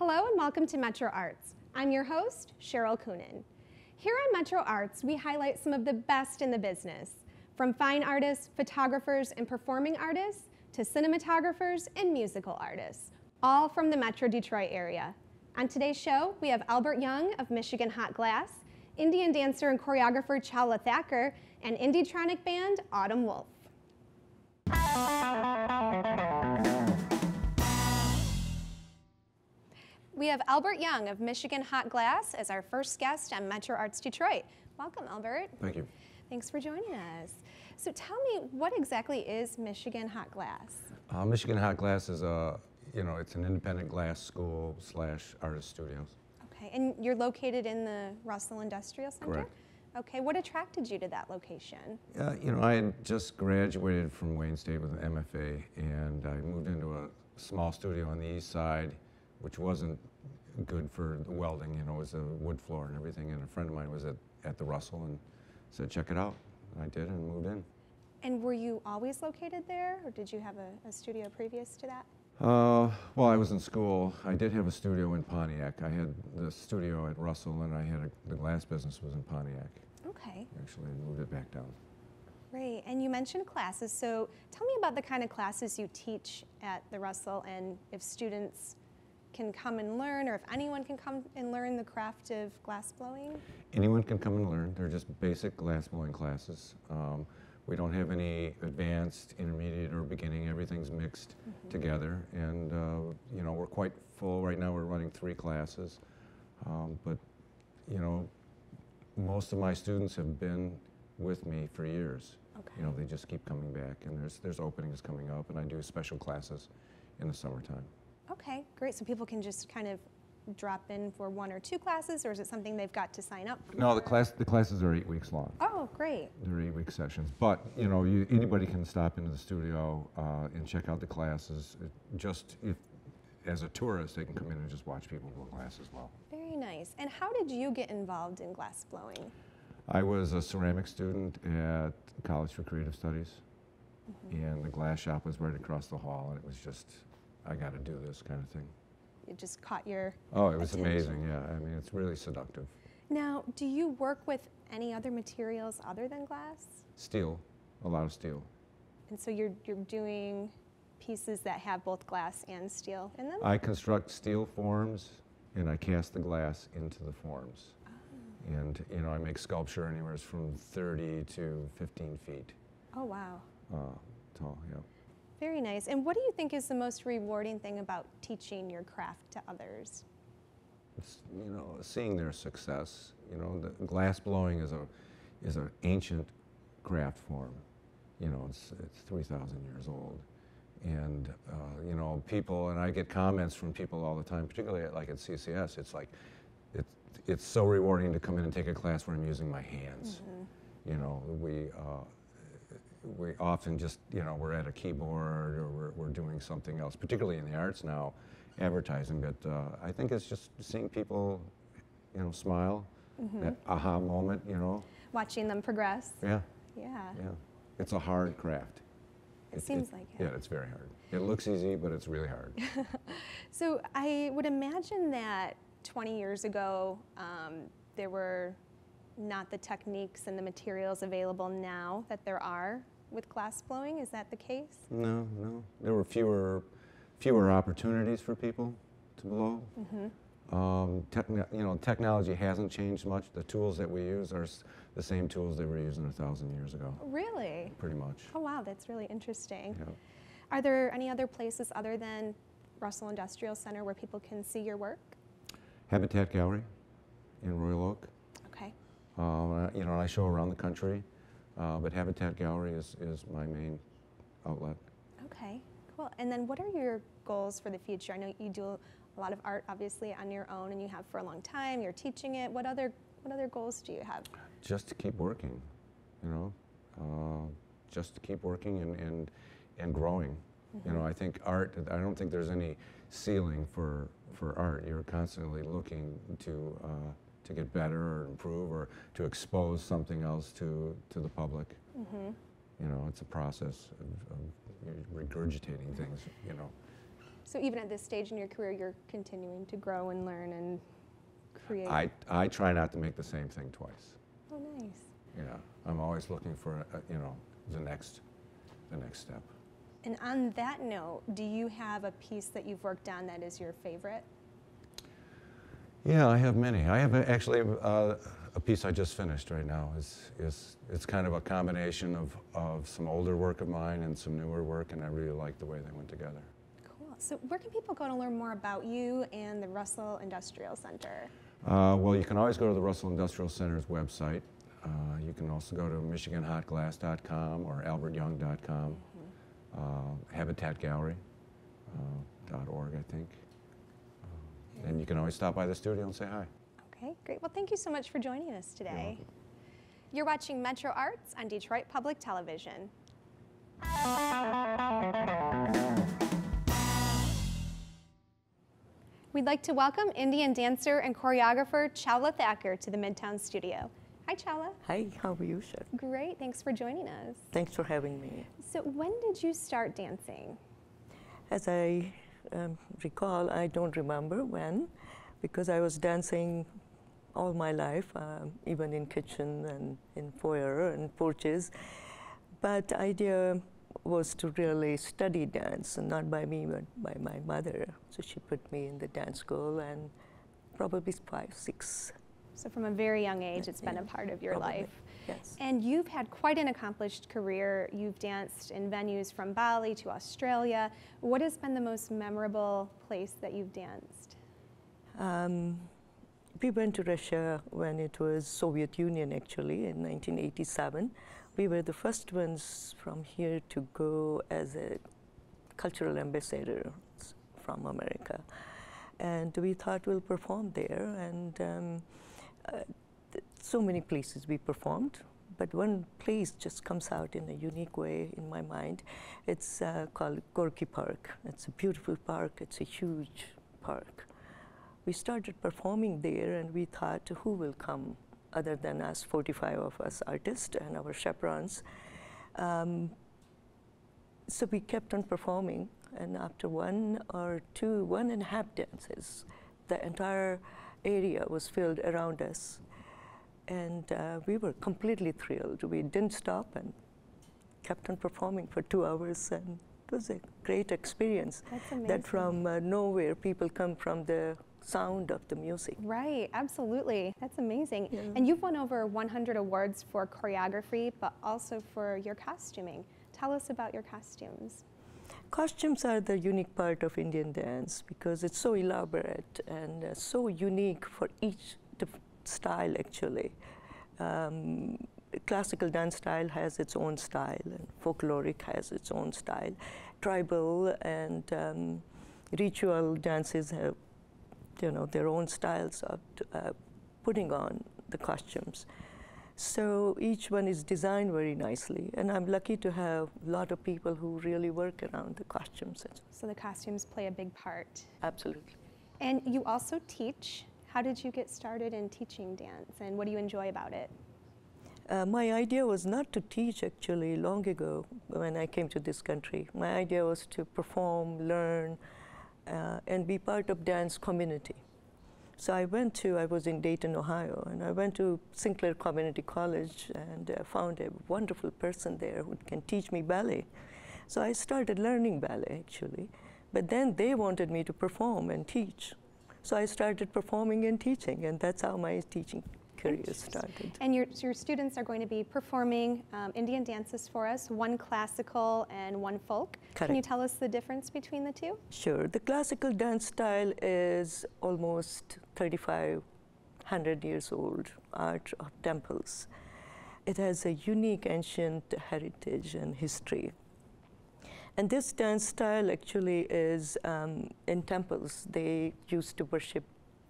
Hello and welcome to MetroArts. I'm your host, Cheryl Coonan. Here on MetroArts, we highlight some of the best in the business, from fine artists, photographers, and performing artists, to cinematographers and musical artists, all from the Metro Detroit area. On today's show, we have Albert Young of Michigan Hot Glass, Indian dancer and choreographer Chaula Thacker, and Indie-tronic Band Autumn Wolf. We have Albert Young of Michigan Hot Glass as our first guest on MetroArts Detroit. Welcome, Albert. Thank you. Thanks for joining us. So tell me, what exactly is Michigan Hot Glass? Michigan Hot Glass is it's an independent glass school / artist studios. Okay, and you're located in the Russell Industrial Center? Correct. Okay, what attracted you to that location? I had just graduated from Wayne State with an MFA, and I moved into a small studio on the east side, which wasn't good for the welding. It was a wood floor and everything, and a friend of mine was at the Russell and said, check it out. And I did and moved in. And were you always located there, or did you have a studio previous to that? Well, I was in school. I did have a studio in Pontiac. I had the studio at Russell, and I had the glass business was in Pontiac. Okay. Actually, I moved it back down. Great, and you mentioned classes, so tell me about the kind of classes you teach at the Russell, and if students can come and learn, or if anyone can come and learn the craft of glass blowing? Anyone can come and learn. They're just basic glass blowing classes. We don't have any advanced, intermediate, or beginning. Everything's mixed together, and we're quite full right now. We're running 3 classes, but most of my students have been with me for years. Okay. They just keep coming back, and there's openings coming up, and I do special classes in the summertime. Okay, great. So people can just kind of drop in for 1 or 2 classes, or is it something they've got to sign up for? No, the classes are 8 weeks long. Oh, great. They're 8-week sessions, but anybody can stop into the studio and check out the classes. As a tourist, they can come in and just watch people blow glass as well. Very nice. And how did you get involved in glass blowing? I was a ceramic student at College for Creative Studies, and the glass shop was right across the hall, and it was just, I got to do this kind of thing. It just caught your Oh, it was attention. amazing, yeah. I mean, it's really seductive. Now, do you work with any other materials other than glass? Steel, a lot of steel. And so you're doing pieces that have both glass and steel in them? I construct steel forms, and I cast the glass into the forms. Oh. And, I make sculpture anywhere from 30 to 15 feet Oh, wow. tall, yeah. Very nice. And what do you think is the most rewarding thing about teaching your craft to others? It's, seeing their success. The glass blowing is an ancient craft form. It's 3,000 years old. And, people, and I get comments from people all the time, particularly like at CCS, it's like, it's so rewarding to come in and take a class where I'm using my hands. We often just, we're at a keyboard or we're doing something else, particularly in the arts now, advertising, but I think it's just seeing people, smile, that aha moment, Watching them progress? Yeah. Yeah. Yeah. It's a hard craft. It seems like it. Yeah, it's very hard. It looks easy, but it's really hard. So I would imagine that 20 years ago, there were not the techniques and the materials available now that there are with glass blowing. Is that the case? No. There were fewer opportunities for people to blow. Technology hasn't changed much. The tools that we use are the same tools they were using 1,000 years ago. Really? Pretty much. Oh, wow, that's really interesting. Yeah. Are there any other places other than Russell Industrial Center where people can see your work? Habitat Gallery in Royal Oak. Okay. I show around the country, but Habitat Gallery is my main outlet. Okay, cool. And then what are your goals for the future? I know you do a lot of art, obviously, on your own, and you have for a long time. You're teaching it. What other goals do you have? Just to keep working, just to keep working and growing. I think art, I don't think there's any ceiling for art. You're constantly looking to get better or improve or to expose something else to the public. It's a process of regurgitating things, So even at this stage in your career, you're continuing to grow and learn and create. I try not to make the same thing twice. Oh, nice. Yeah, I'm always looking for you know, the next step. And on that note, do you have a piece that you've worked on that is your favorite? Yeah, I have many. I have actually a piece I just finished right now. It's kind of a combination of some older work of mine and some newer work, and I really like the way they went together. Cool. So where can people go to learn more about you and the Russell Industrial Center? Well, you can always go to the Russell Industrial Center's website. You can also go to MichiganHotGlass.com or AlbertYoung.com, HabitatGallery.org, I think. And you can always stop by the studio and say hi. Okay, great. Well, thank you so much for joining us today. You're watching MetroArts on Detroit Public Television. We'd like to welcome Indian dancer and choreographer Chaula Thacker to the Midtown studio. Hi, Chaula. Hi, how are you, Chef? Great, thanks for joining us. Thanks for having me. So when did you start dancing? As I recall, I don't remember when, because I was dancing all my life, even in kitchen and in foyer and porches. But the idea was to really study dance, and not by me, but by my mother. So she put me in the dance school, and probably 5, 6. So from a very young age, it's been a part of your probably. life. Yes. And you've had quite an accomplished career. You've danced in venues from Bali to Australia. What has been the most memorable place that you've danced? We went to Russia when it was Soviet Union, actually, in 1987. We were the first ones from here to go as a cultural ambassador from America. And we thought we'll perform there, and so many places we performed, but one place just comes out in a unique way in my mind. It's called Gorky Park. It's a beautiful park. It's a huge park. We started performing there, and we thought, who will come other than us, 45 of us artists and our chaperones. So we kept on performing, and after 1 or 2, 1.5 dances, the entire area was filled around us. And we were completely thrilled. We didn't stop and kept on performing for 2 hours, and it was a great experience. That's amazing. That from nowhere, people come from the sound of the music. Right, absolutely. That's amazing. Yeah. And you've won over 100 awards for choreography, but also for your costuming. Tell us about your costumes. Costumes are the unique part of Indian dance because it's so elaborate and so unique for each style, actually. Classical dance style has its own style, and folkloric has its own style. Tribal and ritual dances have, their own styles of putting on the costumes. So each one is designed very nicely, and I'm lucky to have a lot of people who really work around the costumes. So the costumes play a big part. Absolutely. And you also teach. How did you get started in teaching dance, and what do you enjoy about it? My idea was not to teach, actually, long ago when I came to this country. My idea was to perform, learn, and be part of dance community. So I was in Dayton, Ohio, and I went to Sinclair Community College and found a wonderful person there who can teach me ballet. So I started learning ballet, actually. But then they wanted me to perform and teach. So I started performing and teaching, and that's how my teaching career started. And your students are going to be performing Indian dances for us, one classical and one folk. Correct. Can you tell us the difference between the two? Sure. The classical dance style is almost 3,500 years old, art of temples. It has a unique ancient heritage and history. And this dance style actually is in temples. They used to worship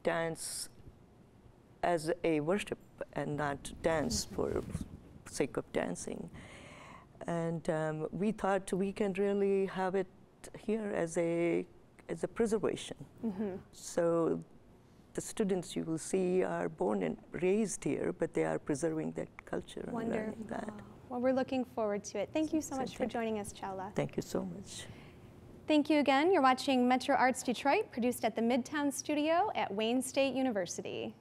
dance as a worship and not dance for sake of dancing. And we thought we can really have it here as a preservation. So the students you will see are born and raised here, but they are preserving that culture and learning that. Well, we're looking forward to it. Thank you so much for joining us, Chaula. Thank you so much. Thank you again. You're watching MetroArts Detroit, produced at the Midtown Studio at Wayne State University.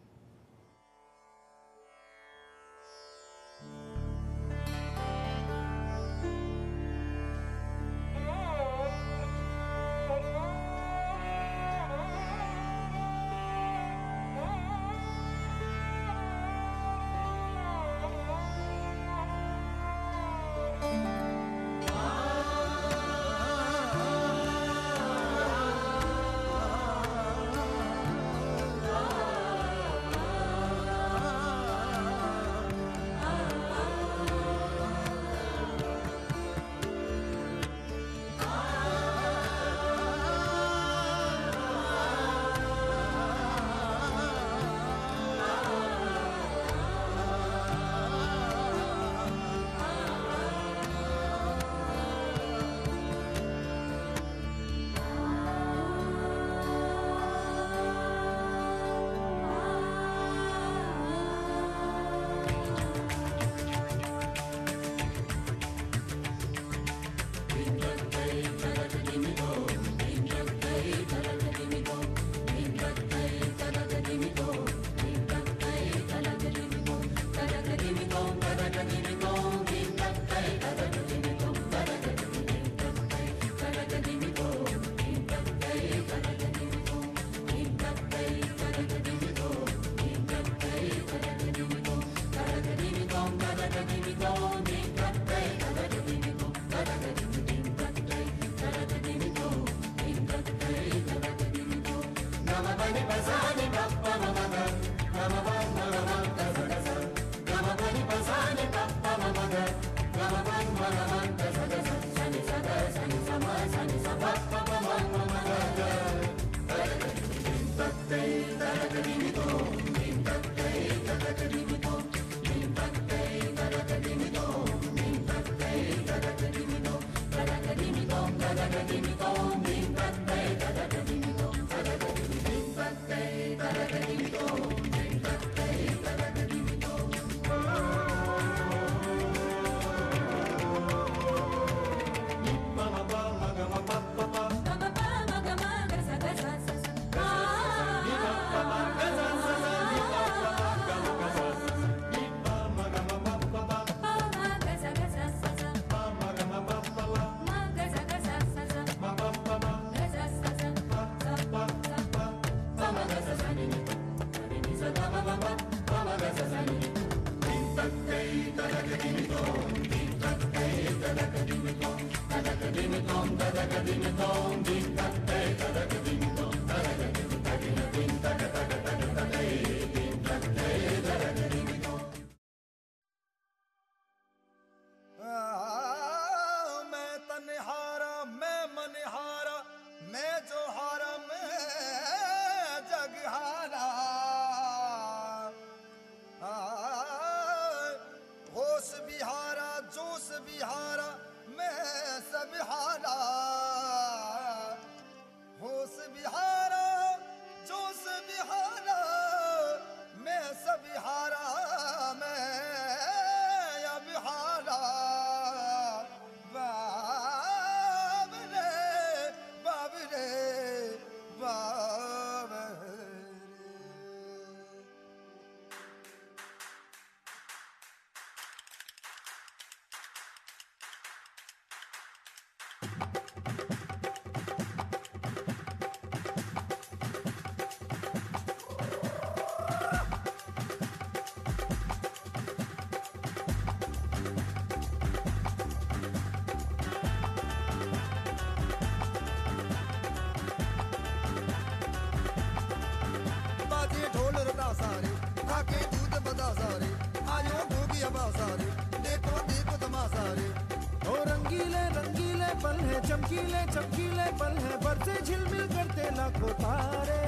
चमकीले चमकीले पल है बरसे झिलमिल करते लाखों तारे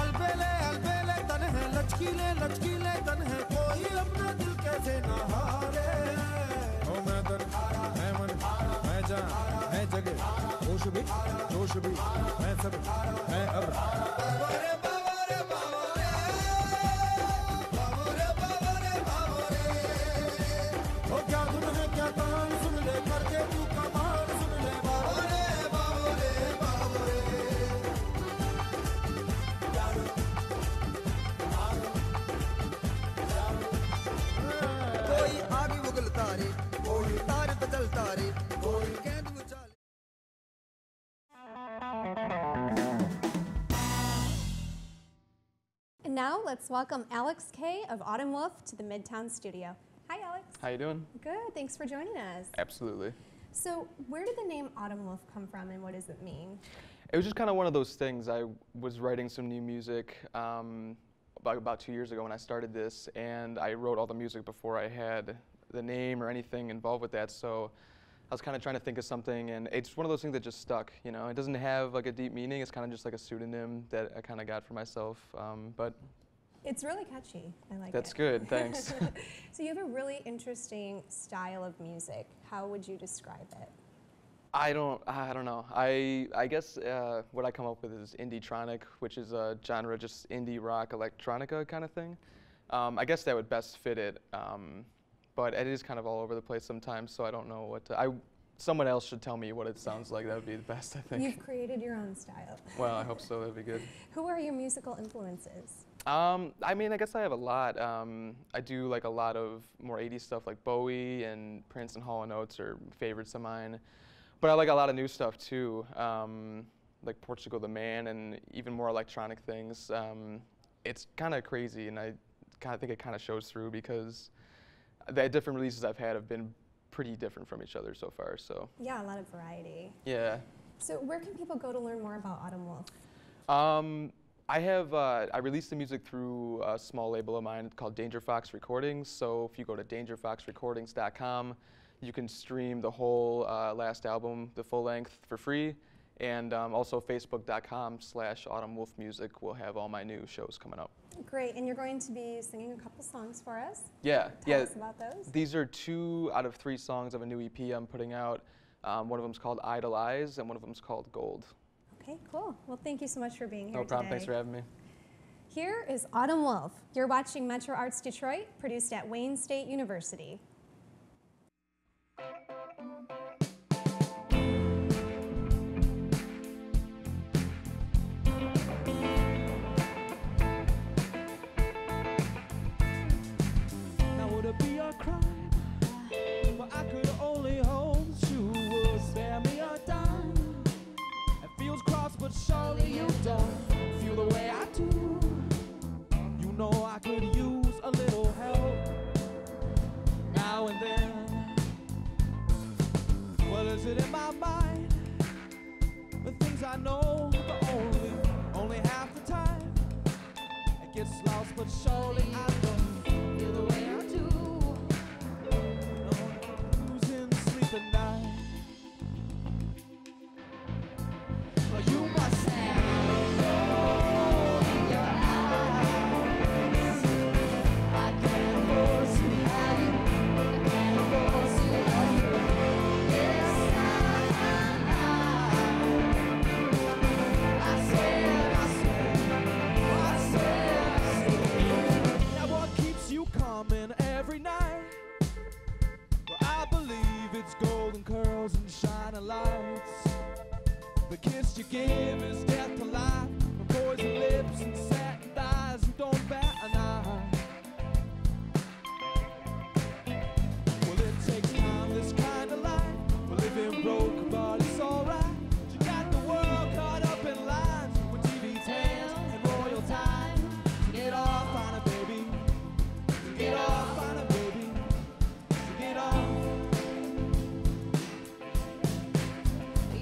अलबेले अलबेले तन है लचकीले लचकीले तन है कोई अपना दिल कैसे ना हारे ओ मैं दर मैं मन मैं जान मैं जगह होश भी जोश भी मैं सब मैं अब क्या धुन है क्या तान सुन ले करके तू कमाल सुन ले बाबा रे बाबा now let's welcome Alex Kay of Autumn Wolf to the Midtown studio. Hi, Alex. How you doing? Good, thanks for joining us. Absolutely. So where did the name Autumn Wolf come from and what does it mean? It was just kind of one of those things. I was writing some new music about 2 years ago when I started this, and I wrote all the music before I had the name or anything involved with that. So I was kind of trying to think of something, and it's one of those things that just stuck. You know, it doesn't have like a deep meaning. It's kind of just like a pseudonym that I kind of got for myself. But it's really catchy. I like it. that's good. Thanks. So you have a really interesting style of music. How would you describe it? I don't know. I guess what I come up with is Indie-tronic, which is a genre, just indie rock electronica kind of thing. I guess that would best fit it, but it is kind of all over the place sometimes, so I don't know what to, someone else should tell me what it sounds like. That would be the best, I think. You've created your own style. Well, I hope so. That'd be good. Who are your musical influences? I mean, I guess I have a lot. I do like a lot of more 80s stuff, like Bowie and Prince and Hall & Oates are favorites of mine. But I like a lot of new stuff too, like Portugal the Man and even more electronic things. It's kind of crazy, and I kind of think it kind of shows through because the different releases I've had have been pretty different from each other so far. So Yeah, a lot of variety. yeah. So where can people go to learn more about Autumn Wolf? I released the music through a small label of mine called Danger Fox Recordings. So if you go to dangerfoxrecordings.com, you can stream the whole last album, the full length, for free. And also facebook.com/autumnwolfmusic will have all my new shows coming up. Great, and you're going to be singing a couple songs for us. Yeah, Tell us about those. These are 2 out of 3 songs of a new EP I'm putting out. One of them's called Idolize, and one of them's called Gold. Okay, cool. Well, thank you so much for being here No problem. today. Thanks for having me. Here is Autumn Wolf. You're watching MetroArts Detroit, produced at Wayne State University. Now would it be a crime? But I could only hope that you would spare me a dime. It feels cross, but surely you don't feel the way I do. You know I could use a little help now and then. Well, is it in my mind? The things I know, but only half the time. It gets lost, but surely I don't feel the way I do. No, losing sleep at night. Well, you must have gold in your eyes. I can't force you out. I can't force you out. Yes, I swear. Now what keeps you coming every night? Well, I believe it's golden curls and shining lights. The kiss you give is death to life. From poison lips and satin eyes, you don't bat an eye. Well, it takes time, this kind of life. We're living broke, but it's alright. You got the world caught up in lines with TV tales and royal time. Get off on it, baby. Get off on it, baby. Get off.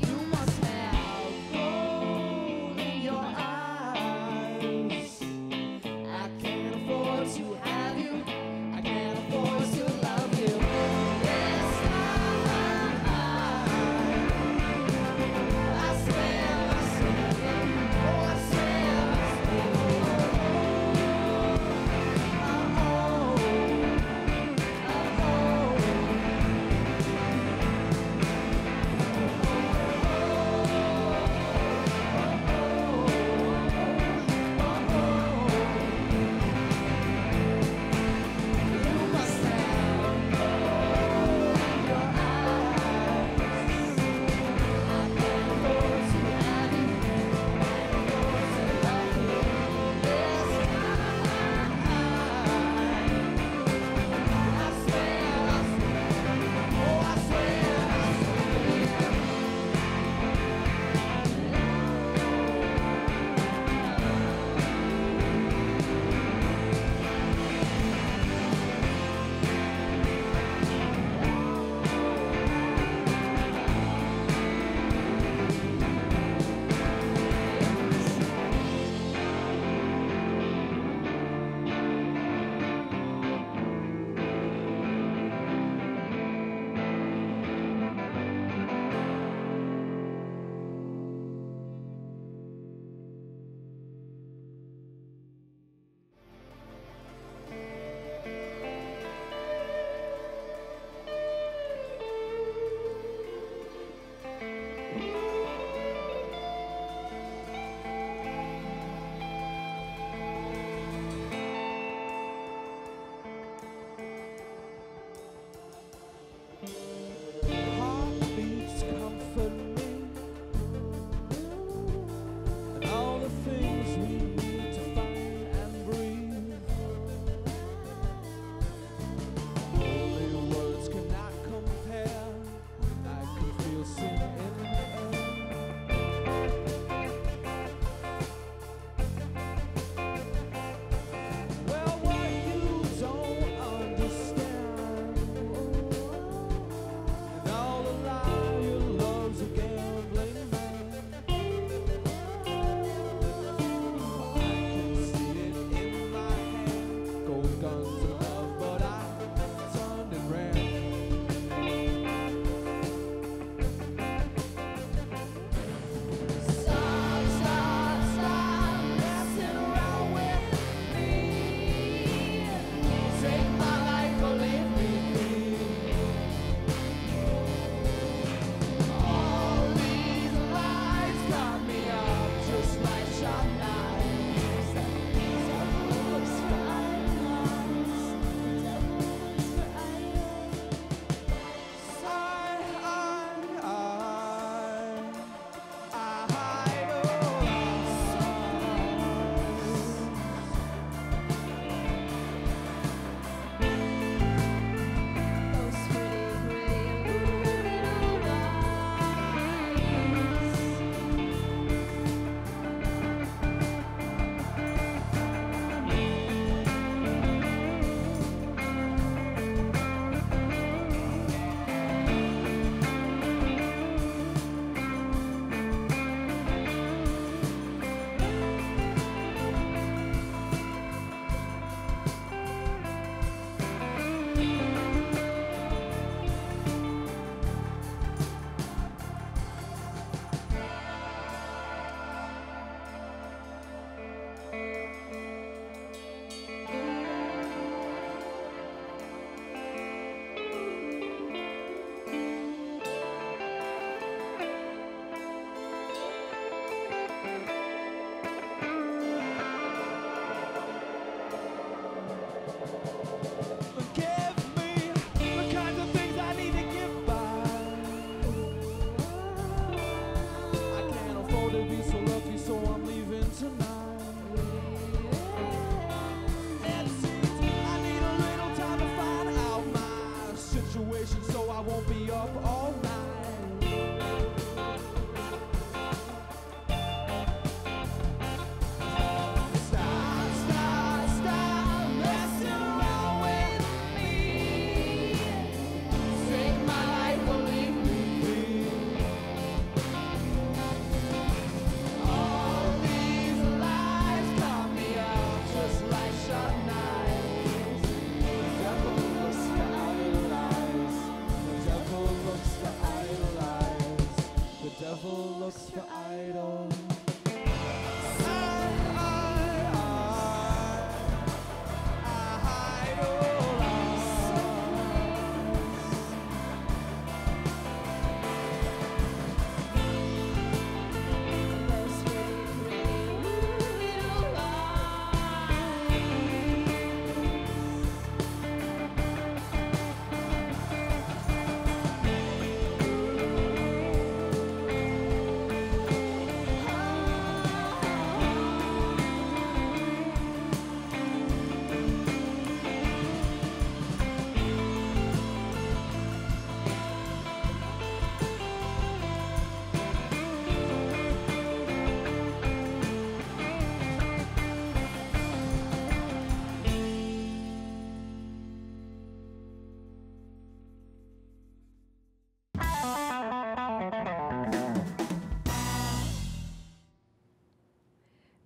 You must have gold in your eyes.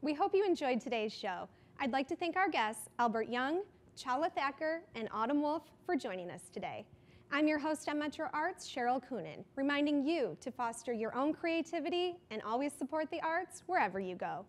We hope you enjoyed today's show. I'd like to thank our guests, Albert Young, Chaula Thacker, and Autumn Wolf, for joining us today. I'm your host at MetroArts, Cheryl Coonan, reminding you to foster your own creativity and always support the arts wherever you go.